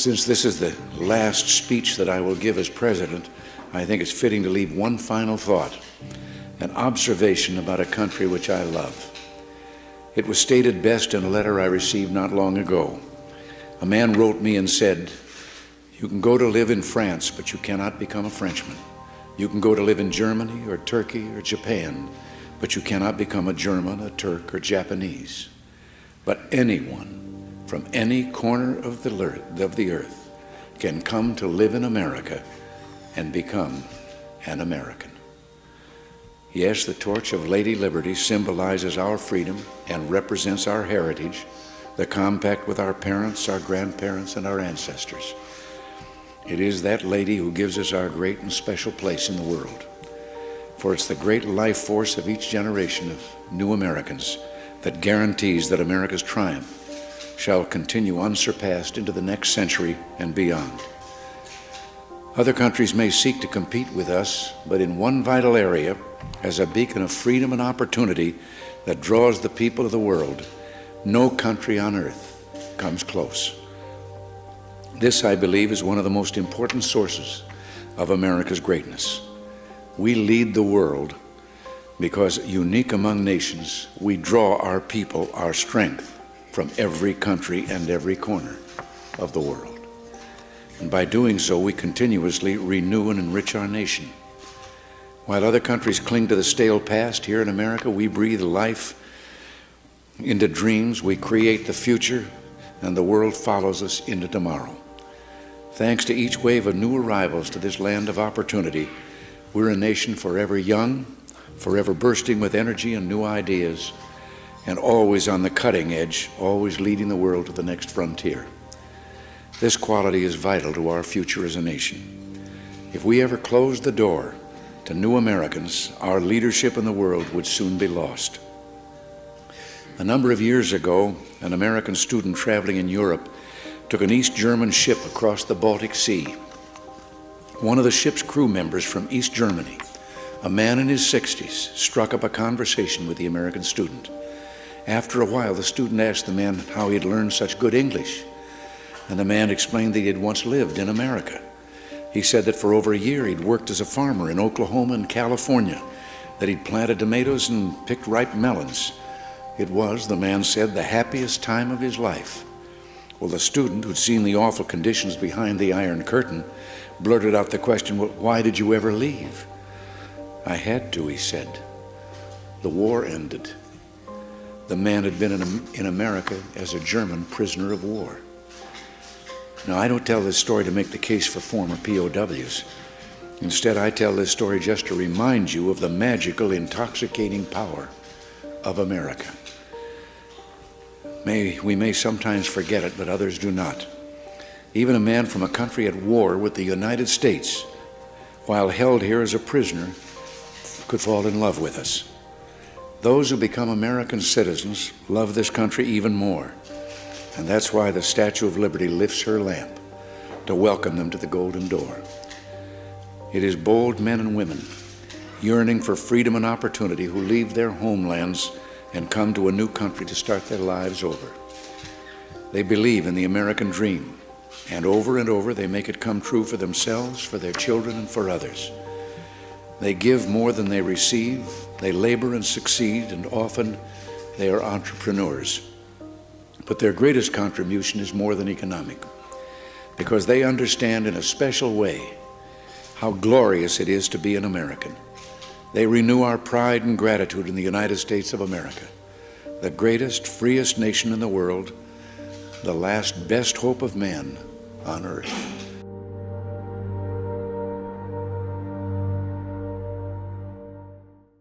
Since this is the last speech that I will give as president, I think it's fitting to leave one final thought, an observation about a country which I love. It was stated best in a letter I received not long ago. A man wrote me and said, "You can go to live in France, but you cannot become a Frenchman. You can go to live in Germany or Turkey or Japan, but you cannot become a German, a Turk, or Japanese. But anyone from any corner of the earth can come to live in America and become an American." Yes, the torch of Lady Liberty symbolizes our freedom and represents our heritage, the compact with our parents, our grandparents, and our ancestors. It is that lady who gives us our great and special place in the world. For it's the great life force of each generation of new Americans that guarantees that America's triumph shall continue unsurpassed into the next century and beyond. Other countries may seek to compete with us, but in one vital area, as a beacon of freedom and opportunity that draws the people of the world, no country on earth comes close. This, I believe, is one of the most important sources of America's greatness. We lead the world because, unique among nations, we draw our people, our strength, from every country and every corner of the world. And by doing so, we continuously renew and enrich our nation. While other countries cling to the stale past, here in America, we breathe life into dreams, we create the future, and the world follows us into tomorrow. Thanks to each wave of new arrivals to this land of opportunity, we're a nation forever young, forever bursting with energy and new ideas, and always on the cutting edge, always leading the world to the next frontier. This quality is vital to our future as a nation. If we ever closed the door to new Americans, our leadership in the world would soon be lost. A number of years ago, an American student traveling in Europe took an East German ship across the Baltic Sea. One of the ship's crew members from East Germany, a man in his 60s, struck up a conversation with the American student. After a while, the student asked the man how he had learned such good English, and the man explained that he had once lived in America. He said that for over a year he'd worked as a farmer in Oklahoma and California, that he'd planted tomatoes and picked ripe melons. It was, the man said, the happiest time of his life. Well, the student, who'd seen the awful conditions behind the Iron Curtain, blurted out the question, "Well, why did you ever leave?" "I had to," he said. "The war ended." The man had been in America as a German prisoner of war. Now, I don't tell this story to make the case for former POWs. Instead, I tell this story just to remind you of the magical, intoxicating power of America. We may sometimes forget it, but others do not. Even a man from a country at war with the United States, while held here as a prisoner, could fall in love with us. Those who become American citizens love this country even more. And that's why the Statue of Liberty lifts her lamp to welcome them to the Golden Door. It is bold men and women yearning for freedom and opportunity who leave their homelands and come to a new country to start their lives over. They believe in the American dream, and over they make it come true for themselves, for their children, and for others. They give more than they receive, they labor and succeed, and often they are entrepreneurs. But their greatest contribution is more than economic, because they understand in a special way how glorious it is to be an American. They renew our pride and gratitude in the United States of America, the greatest, freest nation in the world, the last best hope of man on earth.